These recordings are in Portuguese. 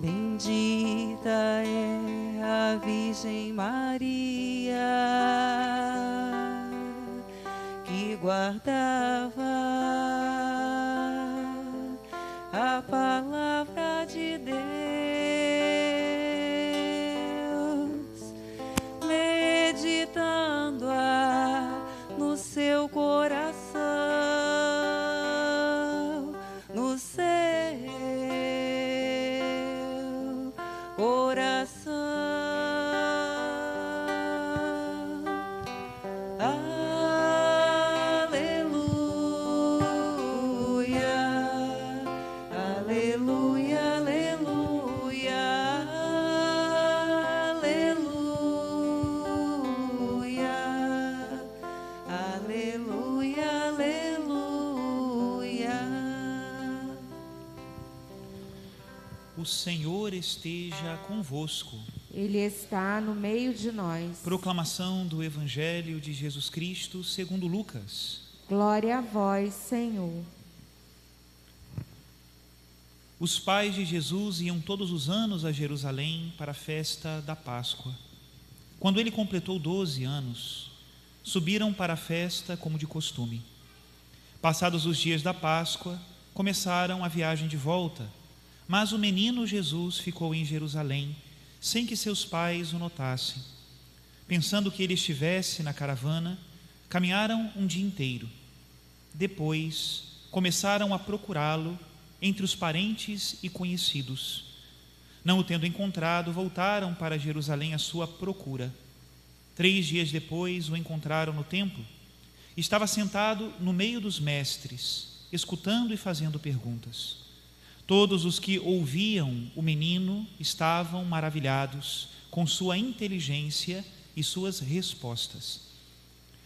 Bendita é a Virgem Maria, que guardava a palavra de Deus, meditando-a no seu coração, no seu coração. O Senhor esteja convosco. Ele está no meio de nós. Proclamação do Evangelho de Jesus Cristo segundo Lucas. Glória a vós, Senhor. Os pais de Jesus iam todos os anos a Jerusalém para a festa da Páscoa. Quando ele completou 12 anos, subiram para a festa como de costume. Passados os dias da Páscoa, começaram a viagem de volta. Mas o menino Jesus ficou em Jerusalém, sem que seus pais o notassem. Pensando que ele estivesse na caravana, caminharam um dia inteiro. Depois, começaram a procurá-lo entre os parentes e conhecidos. Não o tendo encontrado, voltaram para Jerusalém à sua procura. 3 dias depois, o encontraram no templo. Estava sentado no meio dos mestres, escutando e fazendo perguntas. Todos os que ouviam o menino estavam maravilhados com sua inteligência e suas respostas.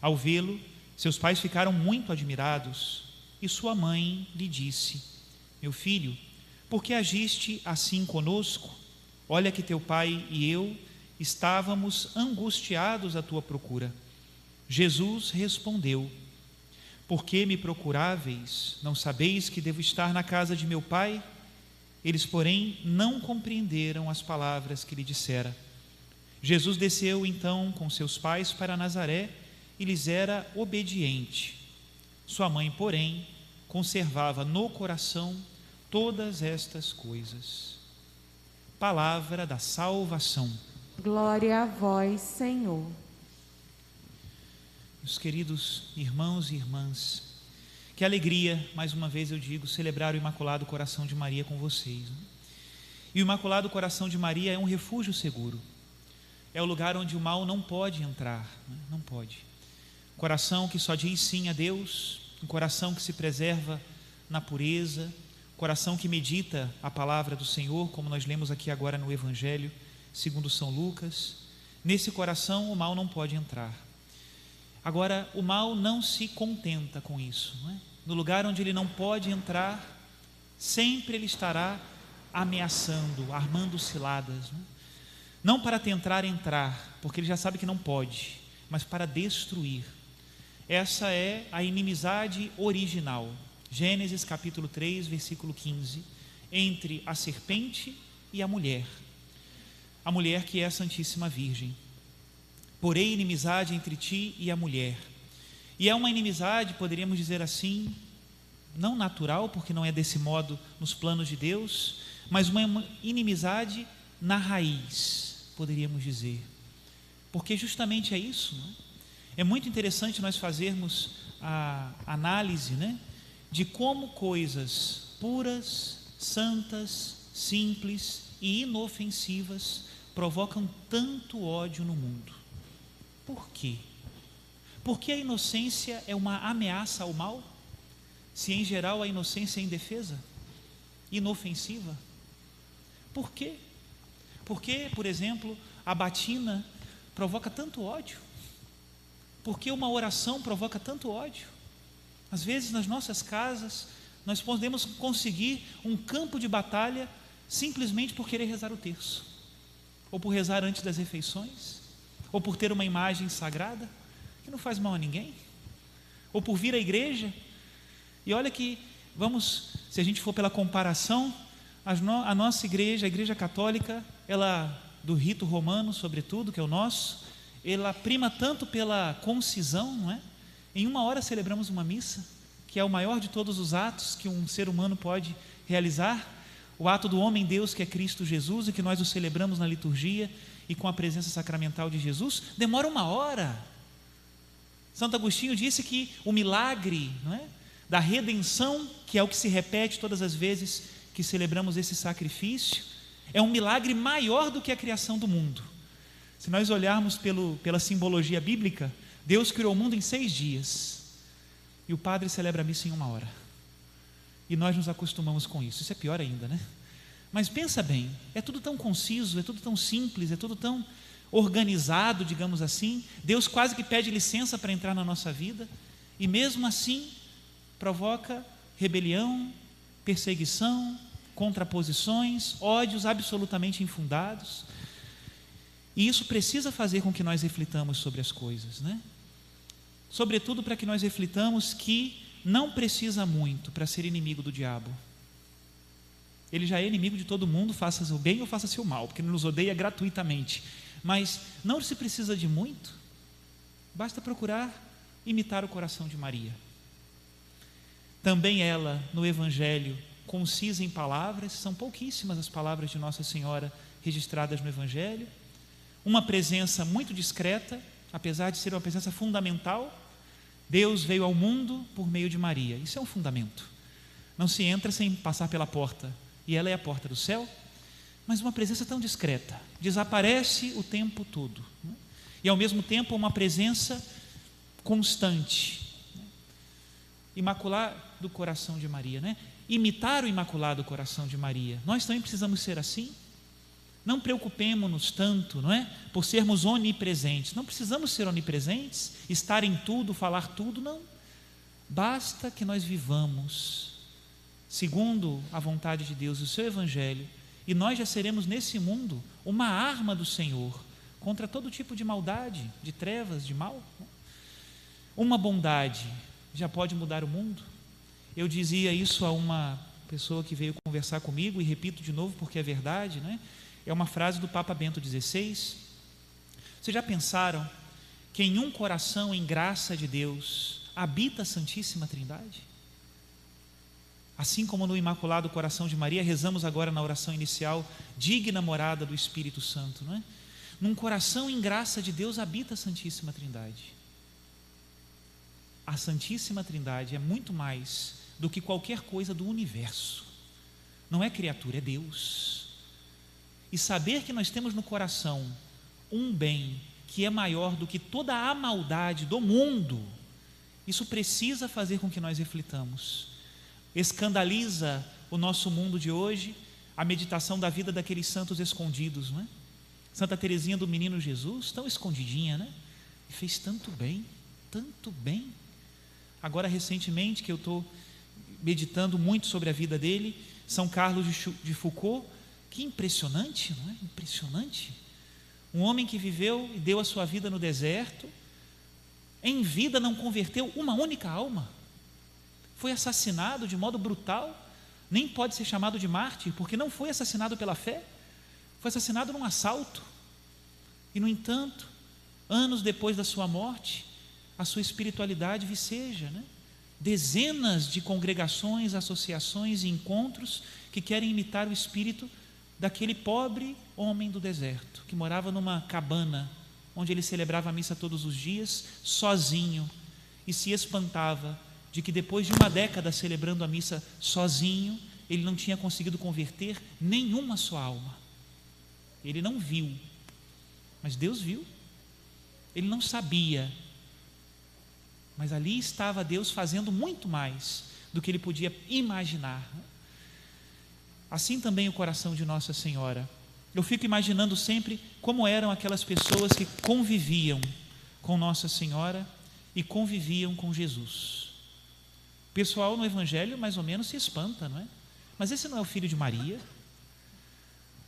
Ao vê-lo, seus pais ficaram muito admirados e sua mãe lhe disse: Meu filho, por que agiste assim conosco? Olha que teu pai e eu estávamos angustiados à tua procura. Jesus respondeu: Por que me procuráveis? Não sabeis que devo estar na casa de meu pai? Eles, porém, não compreenderam as palavras que lhe dissera. Jesus desceu então com seus pais para Nazaré e lhes era obediente. Sua mãe, porém, conservava no coração todas estas coisas. Palavra da salvação. Glória a vós, Senhor. Meus queridos irmãos e irmãs, que alegria, mais uma vez eu digo, celebrar o Imaculado Coração de Maria com vocês. E o Imaculado Coração de Maria é um refúgio seguro. É o lugar onde o mal não pode entrar, não pode. Coração que só diz sim a Deus, um coração que se preserva na pureza, coração que medita a palavra do Senhor, como nós lemos aqui agora no Evangelho, segundo São Lucas. Nesse coração o mal não pode entrar. Agora, o mal não se contenta com isso, não é? No lugar onde ele não pode entrar, sempre ele estará ameaçando, armando ciladas, não para tentar entrar, porque ele já sabe que não pode, mas para destruir. Essa é a inimizade original, Gênesis capítulo 3, versículo 15, entre a serpente e a mulher que é a Santíssima Virgem. Porém, inimizade entre ti e a mulher. E é uma inimizade, poderíamos dizer assim, não natural, porque não é desse modo nos planos de Deus, mas uma inimizade na raiz, poderíamos dizer. Porque justamente é isso, não é? É muito interessante nós fazermos a análise, de como coisas puras, santas, simples e inofensivas provocam tanto ódio no mundo. Por quê? Porque a inocência é uma ameaça ao mal? Se em geral a inocência é indefesa, inofensiva? Por quê? Porque, por exemplo, a batina provoca tanto ódio? Por que uma oração provoca tanto ódio? Às vezes nas nossas casas nós podemos conseguir um campo de batalha simplesmente por querer rezar o terço, ou por rezar antes das refeições, ou por ter uma imagem sagrada que não faz mal a ninguém, ou por vir à igreja. E olha que, se a gente for pela comparação, a nossa igreja, a igreja católica, ela, do rito romano sobretudo, que é o nosso, ela prima tanto pela concisão, não é? Em 1 hora celebramos uma missa, que é o maior de todos os atos que um ser humano pode realizar, o ato do homem-deus que é Cristo Jesus, e que nós o celebramos na liturgia e com a presença sacramental de Jesus, demora 1 hora. Santo Agostinho disse que o milagre, não é, da redenção, que é o que se repete todas as vezes que celebramos esse sacrifício, é um milagre maior do que a criação do mundo. Se nós olharmos pela simbologia bíblica, Deus criou o mundo em 6 dias, e o padre celebra a missa em 1 hora, e nós nos acostumamos com isso. Isso é pior ainda, né? Mas pensa bem, é tudo tão conciso, é tudo tão simples, é tudo tão organizado, digamos assim. Deus quase que pede licença para entrar na nossa vida, e mesmo assim provoca rebelião, perseguição, contraposições, ódios absolutamente infundados. E isso precisa fazer com que nós reflitamos sobre as coisas, né? Sobretudo para que nós reflitamos que não precisa muito para ser inimigo do diabo. Ele já é inimigo de todo mundo, faça-se o bem ou faça-se o mal, porque ele nos odeia gratuitamente. Mas não se precisa de muito, basta procurar imitar o coração de Maria. Também ela, no Evangelho, concisa em palavras, são pouquíssimas as palavras de Nossa Senhora registradas no Evangelho, uma presença muito discreta, apesar de ser uma presença fundamental. Deus veio ao mundo por meio de Maria, isso é um fundamento, não se entra sem passar pela porta, e ela é a porta do céu, mas uma presença tão discreta, desaparece o tempo todo, né? E ao mesmo tempo uma presença constante, né? Imaculado Coração de Maria, né? Imitar o Imaculado Coração de Maria, nós também precisamos ser assim. Não preocupemos-nos tanto, não é? Por sermos onipresentes. Não precisamos ser onipresentes, estar em tudo, falar tudo, não. Basta que nós vivamos segundo a vontade de Deus, o seu Evangelho, e nós já seremos nesse mundo uma arma do Senhor contra todo tipo de maldade, de trevas, de mal. Uma bondade já pode mudar o mundo. Eu dizia isso a uma pessoa que veio conversar comigo, e repito de novo porque é verdade, né? É uma frase do Papa Bento XVI. Vocês já pensaram que em um coração em graça de Deus habita a Santíssima Trindade? Assim como no Imaculado Coração de Maria, rezamos agora na oração inicial, digna morada do Espírito Santo, não é? Num coração em graça de Deus habita a Santíssima Trindade. A Santíssima Trindade é muito mais do que qualquer coisa do universo. Não é criatura, é Deus. E saber que nós temos no coração um bem que é maior do que toda a maldade do mundo, isso precisa fazer com que nós reflitamos. Escandaliza o nosso mundo de hoje a meditação da vida daqueles santos escondidos, não é? Santa Teresinha do Menino Jesus, tão escondidinha, né? E fez tanto bem, tanto bem. Agora recentemente, que eu estou meditando muito sobre a vida dele, São Carlos de Foucault, que impressionante, não é? Impressionante. Um homem que viveu e deu a sua vida no deserto, em vida não converteu uma única alma, foi assassinado de modo brutal, nem pode ser chamado de mártir, porque não foi assassinado pela fé, foi assassinado num assalto. E no entanto, anos depois da sua morte, a sua espiritualidade viceja, né? Dezenas de congregações, associações e encontros que querem imitar o espírito daquele pobre homem do deserto, que morava numa cabana, onde ele celebrava a missa todos os dias, sozinho, e se espantava de que depois de 1 década celebrando a missa sozinho, ele não tinha conseguido converter nenhuma sua alma. Ele não viu, mas Deus viu. Ele não sabia, mas ali estava Deus fazendo muito mais do que ele podia imaginar. Assim também o coração de Nossa Senhora. Eu fico imaginando sempre como eram aquelas pessoas que conviviam com Nossa Senhora e conviviam com Jesus. O pessoal no Evangelho mais ou menos se espanta, não é? Mas esse não é o filho de Maria?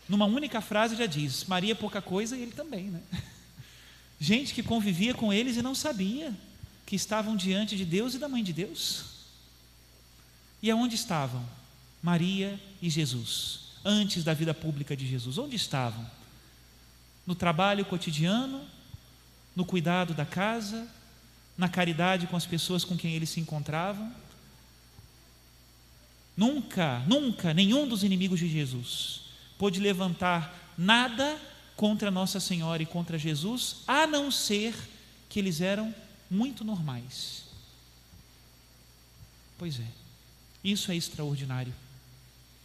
Numa única frase já diz, Maria é pouca coisa e ele também, né? Gente que convivia com eles e não sabia que estavam diante de Deus e da Mãe de Deus. E aonde estavam? Maria e Jesus, antes da vida pública de Jesus, onde estavam? No trabalho cotidiano, no cuidado da casa, na caridade com as pessoas com quem eles se encontravam. Nunca nenhum dos inimigos de Jesus pôde levantar nada contra Nossa Senhora e contra Jesus, a não ser que eles eram muito normais. Pois é, isso é extraordinário.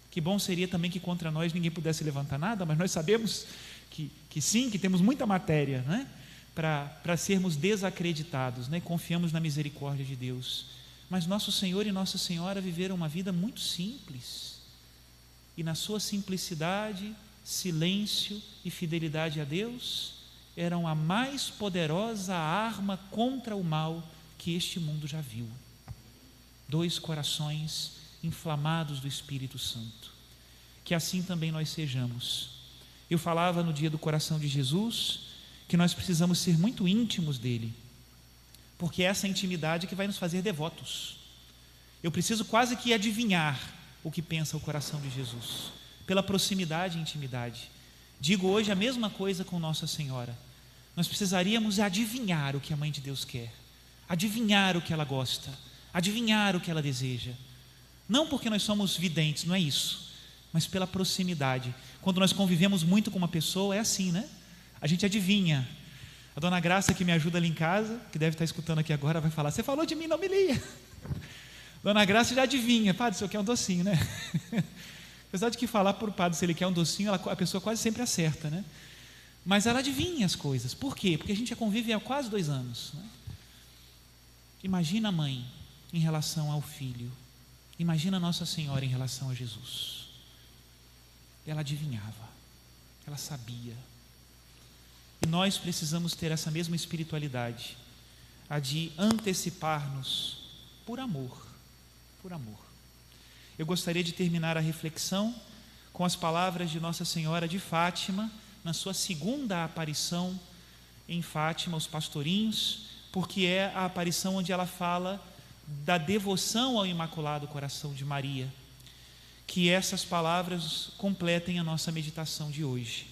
Que bom seria também que contra nós ninguém pudesse levantar nada, mas nós sabemos que sim, que temos muita matéria, né, para sermos desacreditados, né, confiamos na misericórdia de Deus. Mas Nosso Senhor e Nossa Senhora viveram uma vida muito simples, e na sua simplicidade, silêncio e fidelidade a Deus eram a mais poderosa arma contra o mal que este mundo já viu. 2 corações inflamados do Espírito Santo. Que assim também nós sejamos. Eu falava no dia do coração de Jesus que nós precisamos ser muito íntimos dele, porque é essa intimidade que vai nos fazer devotos. Eu preciso quase que adivinhar o que pensa o coração de Jesus, pela proximidade e intimidade. Digo hoje a mesma coisa com Nossa Senhora. Nós precisaríamos adivinhar o que a Mãe de Deus quer, adivinhar o que ela gosta, adivinhar o que ela deseja. Não porque nós somos videntes, não é isso, mas pela proximidade. Quando nós convivemos muito com uma pessoa, é assim, né? A gente adivinha. A dona Graça, que me ajuda ali em casa, que deve estar escutando aqui agora, vai falar: você falou de mim, não me lia. Dona Graça já adivinha: padre, o senhor quer um docinho, né? Apesar de que falar para o padre se ele quer um docinho, a pessoa quase sempre acerta, né? Mas ela adivinha as coisas. Por quê? Porque a gente já convive há quase 2 anos, né? Imagina a mãe em relação ao filho. Imagina Nossa Senhora em relação a Jesus. Ela adivinhava, ela sabia. E nós precisamos ter essa mesma espiritualidade, a de antecipar-nos por amor, por amor. Eu gostaria de terminar a reflexão com as palavras de Nossa Senhora de Fátima, na sua 2ª aparição em Fátima, os pastorinhos, porque é a aparição onde ela fala da devoção ao Imaculado Coração de Maria. Que essas palavras completem a nossa meditação de hoje.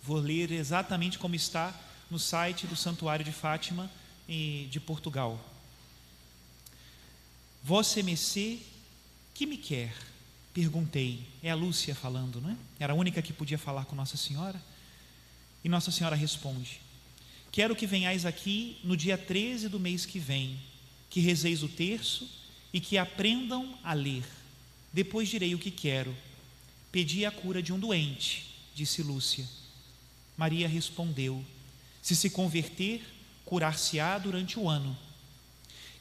Vou ler exatamente como está no site do Santuário de Fátima de Portugal. Vossa Messê, que me quer? Perguntei. É a Lúcia falando, não é? Era a única que podia falar com Nossa Senhora. E Nossa Senhora responde: quero que venhais aqui no dia 13 do mês que vem, que rezeis o terço e que aprendam a ler. Depois direi o que quero. Pedi a cura de um doente, disse Lúcia. Maria respondeu: se converter, curar-se-á durante o ano.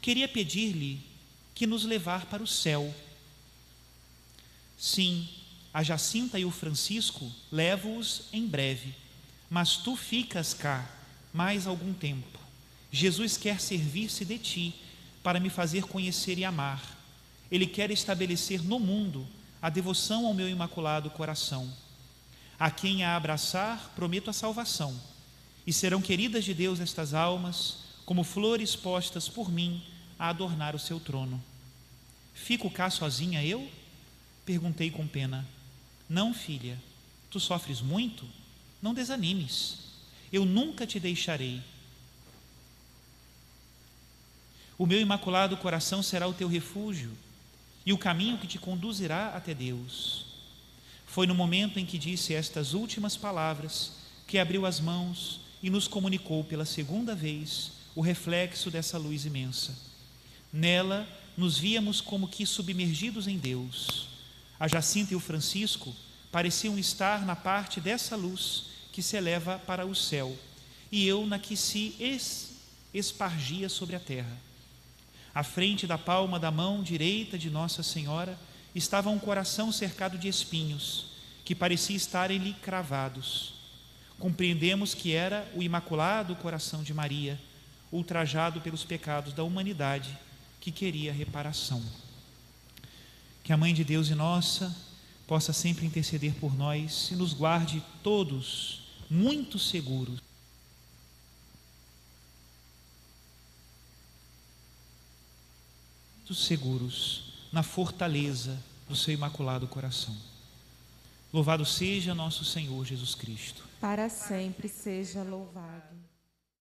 Queria pedir-lhe que nos levar para o céu. Sim, a Jacinta e o Francisco levo-os em breve, mas tu ficas cá mais algum tempo. Jesus quer servir-se de ti para me fazer conhecer e amar. Ele quer estabelecer no mundo a devoção ao meu Imaculado Coração. A quem a abraçar, prometo a salvação, e serão queridas de Deus estas almas, como flores postas por mim a adornar o seu trono. Fico cá sozinha eu? Perguntei com pena. Não, filha, tu sofres muito? Não desanimes, eu nunca te deixarei. O meu Imaculado Coração será o teu refúgio e o caminho que te conduzirá até Deus. Foi no momento em que disse estas últimas palavras que abriu as mãos e nos comunicou pela 2ª vez o reflexo dessa luz imensa. Nela nos víamos como que submergidos em Deus. A Jacinta e o Francisco pareciam estar na parte dessa luz que se eleva para o céu, e eu na que se espargia sobre a terra. À frente da palma da mão direita de Nossa Senhora estava um coração cercado de espinhos, que parecia estarem-lhe cravados. compreendemos que era o Imaculado Coração de Maria, ultrajado pelos pecados da humanidade, que queria reparação. Que a Mãe de Deus e nossa possa sempre interceder por nós e nos guarde todos muito seguros. Muito seguros na fortaleza do seu Imaculado Coração. Louvado seja nosso Senhor Jesus Cristo. Para sempre seja louvado.